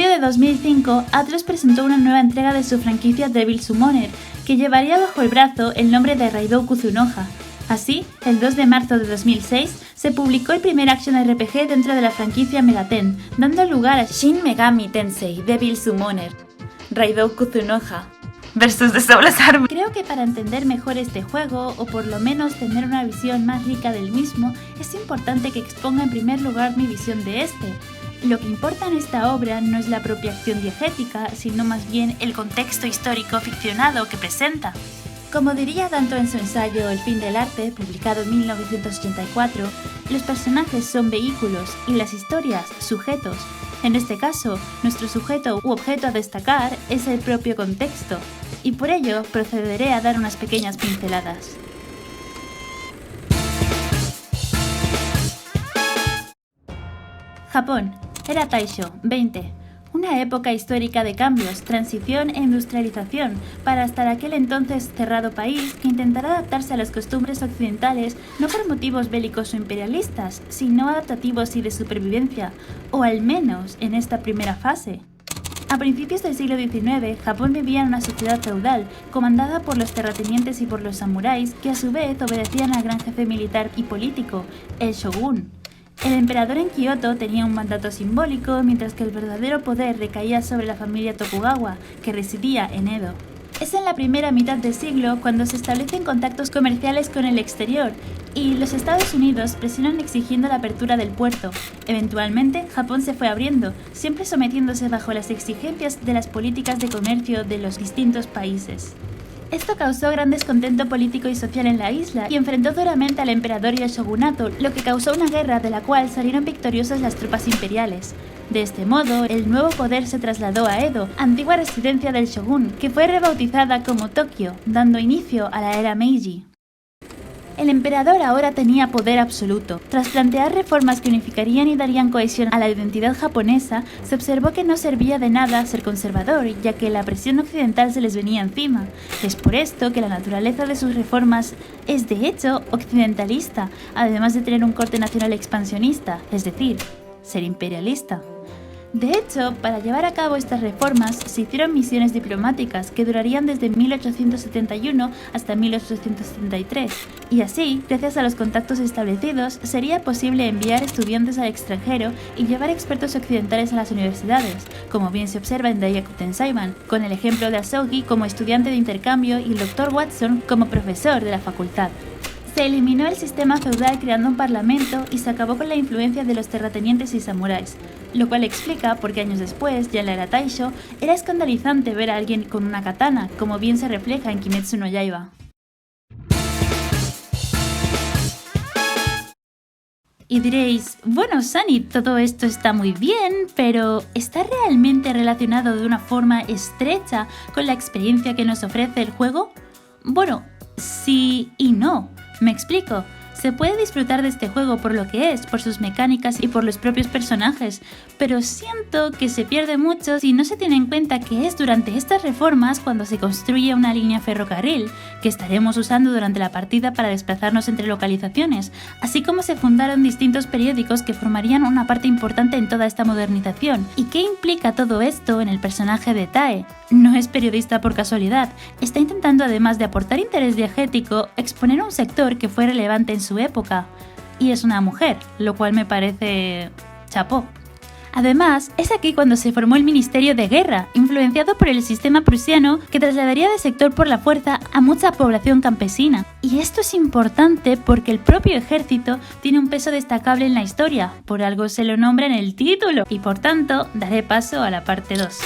julio de 2005, Atlus presentó una nueva entrega de su franquicia Devil Summoner, que llevaría bajo el brazo el nombre de Raidou Kuzunoha. Así, el 2 de marzo de 2006, se publicó el primer action RPG dentro de la franquicia Megaten, dando lugar a Shin Megami Tensei Devil Summoner, Raidou Kuzunoha versus The Soulless Army. Creo que para entender mejor este juego, o por lo menos tener una visión más rica del mismo, es importante que exponga en primer lugar mi visión de este. Lo que importa en esta obra no es la propia acción diegética, sino más bien el contexto histórico ficcionado que presenta. Como diría Danto en su ensayo El fin del arte, publicado en 1984, los personajes son vehículos y las historias, sujetos. En este caso, nuestro sujeto u objeto a destacar es el propio contexto, y por ello procederé a dar unas pequeñas pinceladas. Japón, era Taisho, 20. Una época histórica de cambios, transición e industrialización para hasta aquel entonces cerrado país que intentará adaptarse a las costumbres occidentales no por motivos bélicos o imperialistas, sino adaptativos y de supervivencia, o al menos en esta primera fase. A principios del siglo XIX, Japón vivía en una sociedad feudal, comandada por los terratenientes y por los samuráis, que a su vez obedecían al gran jefe militar y político, el shogun. El emperador en Kioto tenía un mandato simbólico, mientras que el verdadero poder recaía sobre la familia Tokugawa, que residía en Edo. Es en la primera mitad del siglo cuando se establecen contactos comerciales con el exterior, y los Estados Unidos presionan exigiendo la apertura del puerto. Eventualmente, Japón se fue abriendo, siempre sometiéndose bajo las exigencias de las políticas de comercio de los distintos países. Esto causó gran descontento político y social en la isla y enfrentó duramente al emperador y al shogunato, lo que causó una guerra de la cual salieron victoriosas las tropas imperiales. De este modo, el nuevo poder se trasladó a Edo, antigua residencia del shogun, que fue rebautizada como Tokio, dando inicio a la era Meiji. El emperador ahora tenía poder absoluto. Tras plantear reformas que unificarían y darían cohesión a la identidad japonesa, se observó que no servía de nada ser conservador, ya que la presión occidental se les venía encima. Es por esto que la naturaleza de sus reformas es de hecho occidentalista, además de tener un corte nacional expansionista, es decir, ser imperialista. De hecho, para llevar a cabo estas reformas se hicieron misiones diplomáticas que durarían desde 1871 hasta 1873, y así, gracias a los contactos establecidos, sería posible enviar estudiantes al extranjero y llevar expertos occidentales a las universidades, como bien se observa en Daigaku Tensaiban, con el ejemplo de Asogi como estudiante de intercambio y el Dr. Watson como profesor de la facultad. Se eliminó el sistema feudal creando un parlamento y se acabó con la influencia de los terratenientes y samuráis, lo cual explica por qué años después, ya en la era Taisho, era escandalizante ver a alguien con una katana, como bien se refleja en Kimetsu no Yaiba. Y diréis, bueno Sunny, todo esto está muy bien, pero ¿está realmente relacionado de una forma estrecha con la experiencia que nos ofrece el juego? Bueno, sí y no. Me explico. Se puede disfrutar de este juego por lo que es, por sus mecánicas y por los propios personajes, pero siento que se pierde mucho si no se tiene en cuenta que es durante estas reformas cuando se construye una línea ferrocarril, que estaremos usando durante la partida para desplazarnos entre localizaciones, así como se fundaron distintos periódicos que formarían una parte importante en toda esta modernización. ¿Y qué implica todo esto en el personaje de Tae? No es periodista por casualidad, está intentando, además de aportar interés diegético, exponer un sector que fue relevante en su época, y es una mujer, lo cual me parece chapó. Además, es aquí cuando se formó el Ministerio de Guerra, influenciado por el sistema prusiano que trasladaría de sector por la fuerza a mucha población campesina. Y esto es importante porque el propio ejército tiene un peso destacable en la historia, por algo se lo nombra en el título, y por tanto daré paso a la parte 2.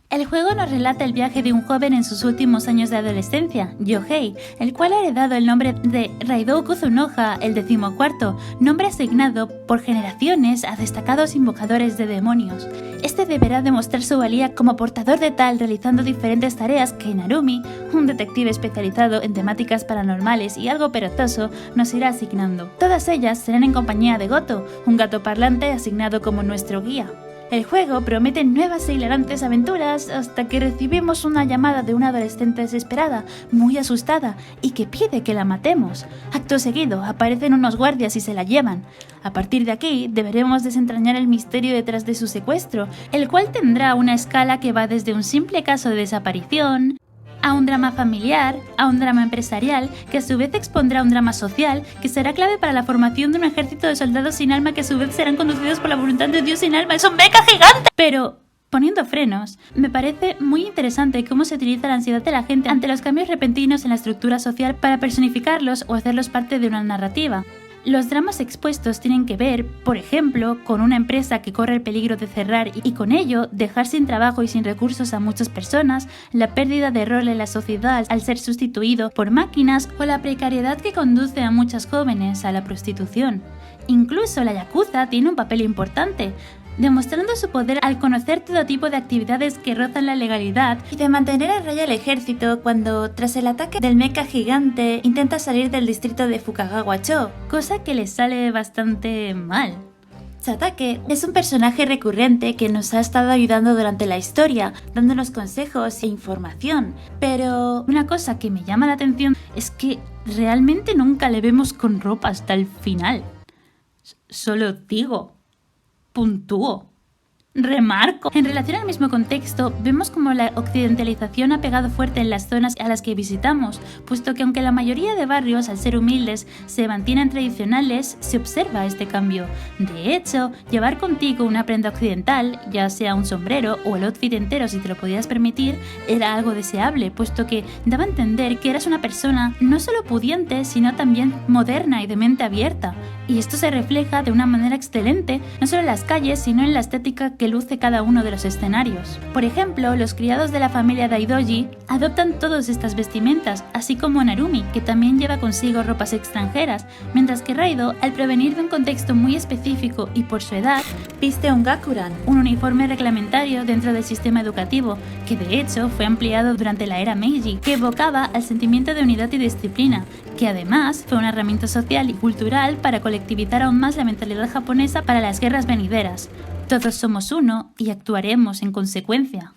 El juego nos relata el viaje de un joven en sus últimos años de adolescencia, Yohei, el cual ha heredado el nombre de Raidou Kuzunoha, el 14º, nombre asignado por generaciones a destacados invocadores de demonios. Este deberá demostrar su valía como portador de tal realizando diferentes tareas que Narumi, un detective especializado en temáticas paranormales y algo perezoso, nos irá asignando. Todas ellas serán en compañía de Goto, un gato parlante asignado como nuestro guía. El juego promete nuevas e hilarantes aventuras hasta que recibimos una llamada de una adolescente desesperada, muy asustada, y que pide que la matemos. Acto seguido, aparecen unos guardias y se la llevan. A partir de aquí, deberemos desentrañar el misterio detrás de su secuestro, el cual tendrá una escala que va desde un simple caso de desaparición, a un drama familiar, a un drama empresarial, que a su vez expondrá un drama social, que será clave para la formación de un ejército de soldados sin alma que a su vez serán conducidos por la voluntad de Dios sin alma. ¡Es un mecha gigante! Pero, poniendo frenos, me parece muy interesante cómo se utiliza la ansiedad de la gente ante los cambios repentinos en la estructura social para personificarlos o hacerlos parte de una narrativa. Los dramas expuestos tienen que ver, por ejemplo, con una empresa que corre el peligro de cerrar y con ello dejar sin trabajo y sin recursos a muchas personas, la pérdida de rol en la sociedad al ser sustituido por máquinas o la precariedad que conduce a muchas jóvenes a la prostitución. Incluso la Yakuza tiene un papel importante, demostrando su poder al conocer todo tipo de actividades que rozan la legalidad y de mantener a raya al ejército cuando, tras el ataque del mecha gigante, intenta salir del distrito de Fukagawa-cho, cosa que le sale bastante mal. Satake es un personaje recurrente que nos ha estado ayudando durante la historia, dándonos consejos e información, pero una cosa que me llama la atención es que realmente nunca le vemos con ropa hasta el final. Solo digo, puntúo, remarco. En relación al mismo contexto, vemos como la occidentalización ha pegado fuerte en las zonas a las que visitamos, puesto que aunque la mayoría de barrios, al ser humildes, se mantienen tradicionales, se observa este cambio. De hecho, llevar contigo una prenda occidental, ya sea un sombrero o el outfit entero si te lo podías permitir, era algo deseable, puesto que daba a entender que eras una persona no solo pudiente, sino también moderna y de mente abierta. Y esto se refleja de una manera excelente, no solo en las calles, sino en la estética que luce cada uno de los escenarios. Por ejemplo, los criados de la familia Daidoji adoptan todas estas vestimentas, así como Narumi, que también lleva consigo ropas extranjeras, mientras que Raido, al provenir de un contexto muy específico y por su edad, viste un gakuran, un uniforme reglamentario dentro del sistema educativo, que de hecho fue ampliado durante la era Meiji, que evocaba al sentimiento de unidad y disciplina, que además fue una herramienta social y cultural para colectivizar aún más la mentalidad japonesa para las guerras venideras. Todos somos uno y actuaremos en consecuencia.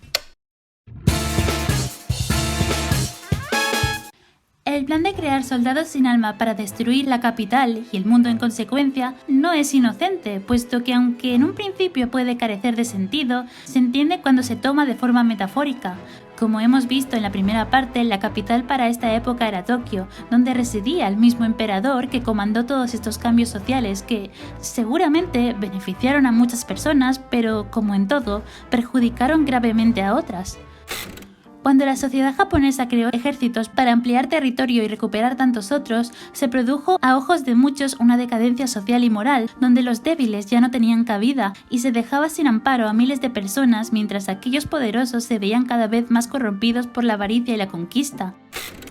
El plan de crear soldados sin alma para destruir la capital y el mundo en consecuencia no es inocente, puesto que aunque en un principio puede carecer de sentido, se entiende cuando se toma de forma metafórica. Como hemos visto en la primera parte, la capital para esta época era Tokio, donde residía el mismo emperador que comandó todos estos cambios sociales que seguramente beneficiaron a muchas personas, pero como en todo, perjudicaron gravemente a otras. Cuando la sociedad japonesa creó ejércitos para ampliar territorio y recuperar tantos otros, se produjo a ojos de muchos una decadencia social y moral, donde los débiles ya no tenían cabida y se dejaba sin amparo a miles de personas mientras aquellos poderosos se veían cada vez más corrompidos por la avaricia y la conquista.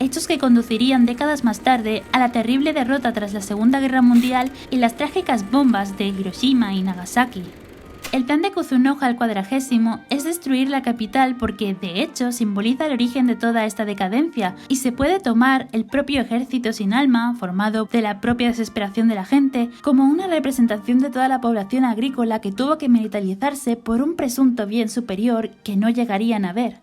Hechos que conducirían décadas más tarde a la terrible derrota tras la Segunda Guerra Mundial y las trágicas bombas de Hiroshima y Nagasaki. El plan de Kuzunoha al 40º es destruir la capital porque, de hecho, simboliza el origen de toda esta decadencia y se puede tomar el propio ejército sin alma, formado de la propia desesperación de la gente, como una representación de toda la población agrícola que tuvo que militarizarse por un presunto bien superior que no llegarían a ver.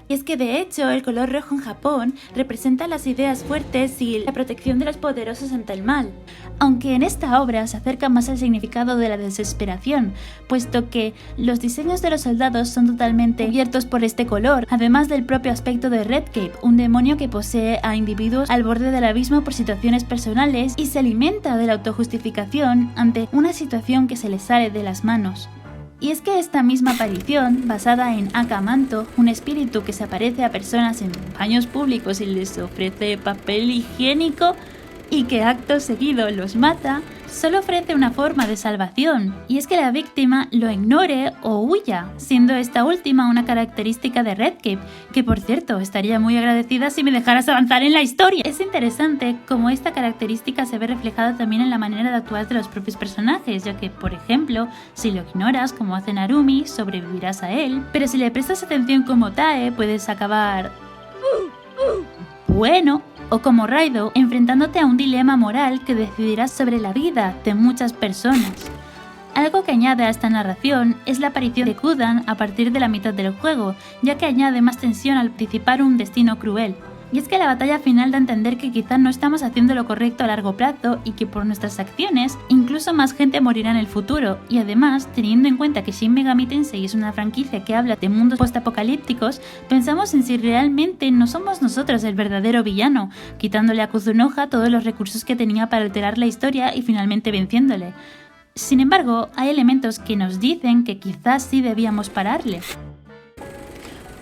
Y es que de hecho el color rojo en Japón representa las ideas fuertes y la protección de los poderosos ante el mal, aunque en esta obra se acerca más al significado de la desesperación, puesto que los diseños de los soldados son totalmente cubiertos por este color, además del propio aspecto de Redcape, un demonio que posee a individuos al borde del abismo por situaciones personales y se alimenta de la autojustificación ante una situación que se les sale de las manos. Y es que esta misma aparición, basada en Akamanto, un espíritu que se aparece a personas en baños públicos y les ofrece papel higiénico y que acto seguido los mata, solo ofrece una forma de salvación, y es que la víctima lo ignore o huya, siendo esta última una característica de Redcape, que por cierto estaría muy agradecida si me dejaras avanzar en la historia. Es interesante cómo esta característica se ve reflejada también en la manera de actuar de los propios personajes, ya que, por ejemplo, si lo ignoras como hace Narumi, sobrevivirás a él, pero si le prestas atención como Tae, puedes acabar... bueno, o como Raido, enfrentándote a un dilema moral que decidirá sobre la vida de muchas personas. Algo que añade a esta narración es la aparición de Kudan a partir de la mitad del juego, ya que añade más tensión al anticipar un destino cruel. Y es que la batalla final da a entender que quizá no estamos haciendo lo correcto a largo plazo y que por nuestras acciones incluso más gente morirá en el futuro. Y además, teniendo en cuenta que Shin Megami Tensei es una franquicia que habla de mundos postapocalípticos, pensamos en si realmente no somos nosotros el verdadero villano, quitándole a Kuzunoha todos los recursos que tenía para alterar la historia y finalmente venciéndole. Sin embargo, hay elementos que nos dicen que quizás sí debíamos pararle.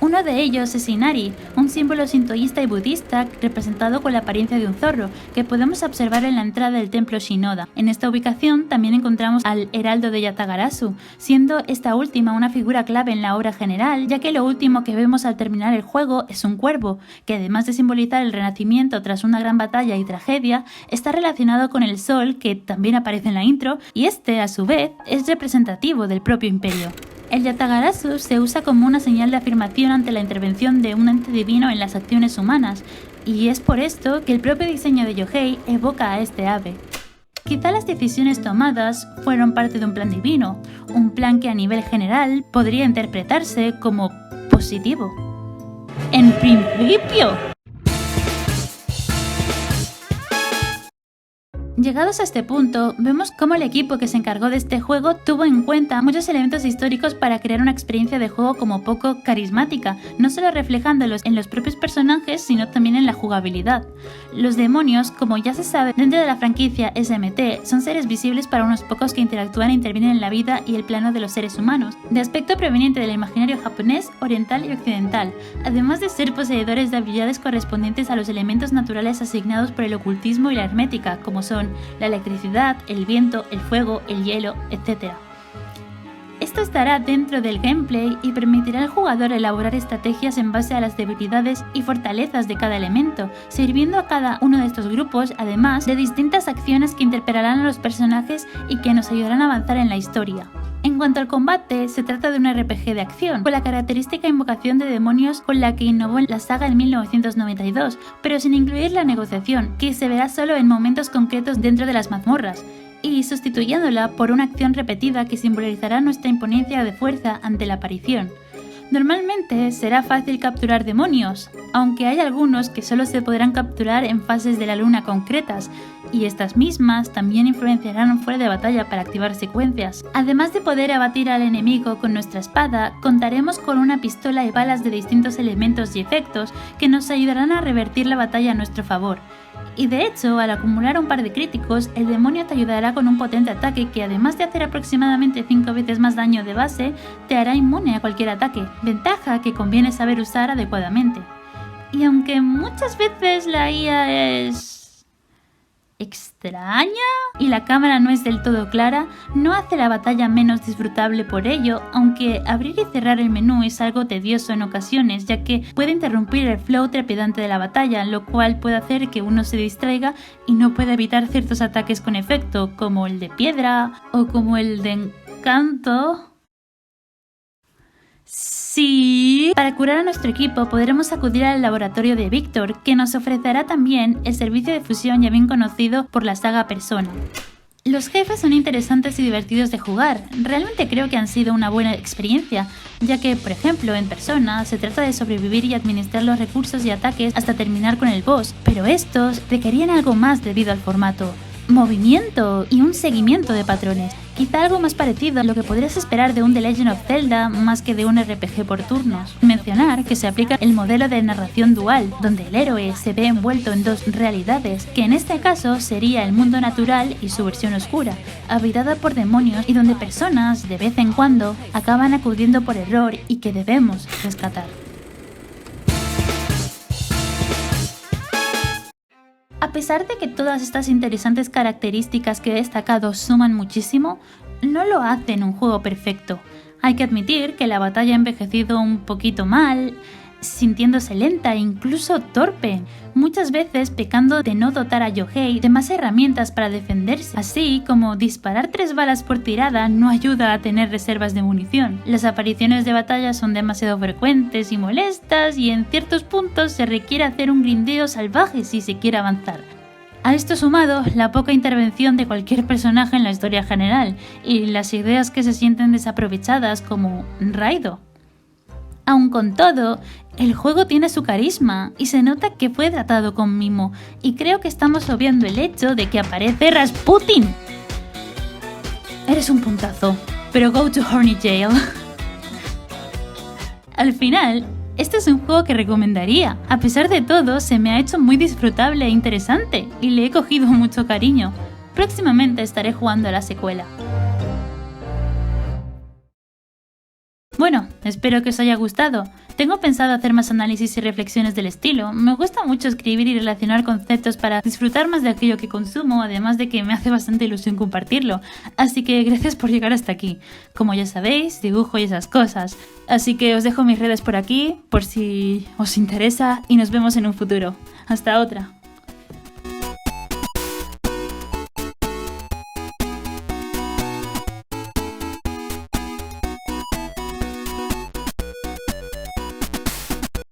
Uno de ellos es Inari, un símbolo sintoísta y budista representado con la apariencia de un zorro, que podemos observar en la entrada del templo Shinoda. En esta ubicación también encontramos al heraldo de Yatagarasu, siendo esta última una figura clave en la obra general, ya que lo último que vemos al terminar el juego es un cuervo, que además de simbolizar el renacimiento tras una gran batalla y tragedia, está relacionado con el sol, que también aparece en la intro, y este, a su vez, es representativo del propio imperio. El Yatagarasu se usa como una señal de afirmación ante la intervención de un ente divino en las acciones humanas, y es por esto que el propio diseño de Yohei evoca a este ave. Quizá las decisiones tomadas fueron parte de un plan divino, un plan que a nivel general podría interpretarse como positivo. ¡En principio! Llegados a este punto, vemos cómo el equipo que se encargó de este juego tuvo en cuenta muchos elementos históricos para crear una experiencia de juego como poco carismática, no solo reflejándolos en los propios personajes, sino también en la jugabilidad. Los demonios, como ya se sabe dentro de la franquicia SMT, son seres visibles para unos pocos que interactúan e intervienen en la vida y el plano de los seres humanos, de aspecto proveniente del imaginario japonés, oriental y occidental, además de ser poseedores de habilidades correspondientes a los elementos naturales asignados por el ocultismo y la hermética, como son la electricidad, el viento, el fuego, el hielo, etc. Esto estará dentro del gameplay y permitirá al jugador elaborar estrategias en base a las debilidades y fortalezas de cada elemento, sirviendo a cada uno de estos grupos, además de distintas acciones que interpelarán a los personajes y que nos ayudarán a avanzar en la historia. En cuanto al combate, se trata de un RPG de acción, con la característica invocación de demonios con la que innovó en la saga en 1992, pero sin incluir la negociación, que se verá solo en momentos concretos dentro de las mazmorras, y sustituyéndola por una acción repetida que simbolizará nuestra imponencia de fuerza ante la aparición. Normalmente será fácil capturar demonios, aunque hay algunos que solo se podrán capturar en fases de la luna concretas, y estas mismas también influenciarán fuera de batalla para activar secuencias. Además de poder abatir al enemigo con nuestra espada, contaremos con una pistola y balas de distintos elementos y efectos que nos ayudarán a revertir la batalla a nuestro favor. Y de hecho, al acumular un par de críticos, el demonio te ayudará con un potente ataque que, además de hacer aproximadamente 5 veces más daño de base, te hará inmune a cualquier ataque, ventaja que conviene saber usar adecuadamente. Y aunque muchas veces la IA es extraña y la cámara no es del todo clara, no hace la batalla menos disfrutable por ello, aunque abrir y cerrar el menú es algo tedioso en ocasiones, ya que puede interrumpir el flow trepidante de la batalla, lo cual puede hacer que uno se distraiga y no pueda evitar ciertos ataques con efecto, como el de piedra o como el de encanto. Sí. Para curar a nuestro equipo podremos acudir al laboratorio de Víctor, que nos ofrecerá también el servicio de fusión ya bien conocido por la saga Persona. Los jefes son interesantes y divertidos de jugar. Realmente creo que han sido una buena experiencia, ya que, por ejemplo, en Persona se trata de sobrevivir y administrar los recursos y ataques hasta terminar con el boss, pero estos requerían algo más debido al formato. Movimiento y un seguimiento de patrones. Quizá algo más parecido a lo que podrías esperar de un The Legend of Zelda más que de un RPG por turnos. Mencionar que se aplica el modelo de narración dual, donde el héroe se ve envuelto en dos realidades, que en este caso sería el mundo natural y su versión oscura, habitada por demonios y donde personas, de vez en cuando, acaban acudiendo por error y que debemos rescatar. A pesar de que todas estas interesantes características que he destacado suman muchísimo, no lo hacen un juego perfecto. Hay que admitir que la batalla ha envejecido un poquito mal, sintiéndose lenta e incluso torpe, muchas veces pecando de no dotar a Yohei de más herramientas para defenderse, así como disparar 3 balas por tirada no ayuda a tener reservas de munición. Las apariciones de batalla son demasiado frecuentes y molestas y en ciertos puntos se requiere hacer un grindeo salvaje si se quiere avanzar. A esto sumado la poca intervención de cualquier personaje en la historia general y las ideas que se sienten desaprovechadas como Raido. Aun con todo, el juego tiene su carisma y se nota que fue tratado con mimo, y creo que estamos obviando el hecho de que aparece Rasputin. Eres un puntazo, pero go to Horny Jail. Al final, este es un juego que recomendaría. A pesar de todo, se me ha hecho muy disfrutable e interesante, y le he cogido mucho cariño. Próximamente estaré jugando a la secuela. Bueno, espero que os haya gustado. Tengo pensado hacer más análisis y reflexiones del estilo. Me gusta mucho escribir y relacionar conceptos para disfrutar más de aquello que consumo, además de que me hace bastante ilusión compartirlo. Así que gracias por llegar hasta aquí. Como ya sabéis, dibujo y esas cosas. Así que os dejo mis redes por aquí, por si os interesa, y nos vemos en un futuro. Hasta otra.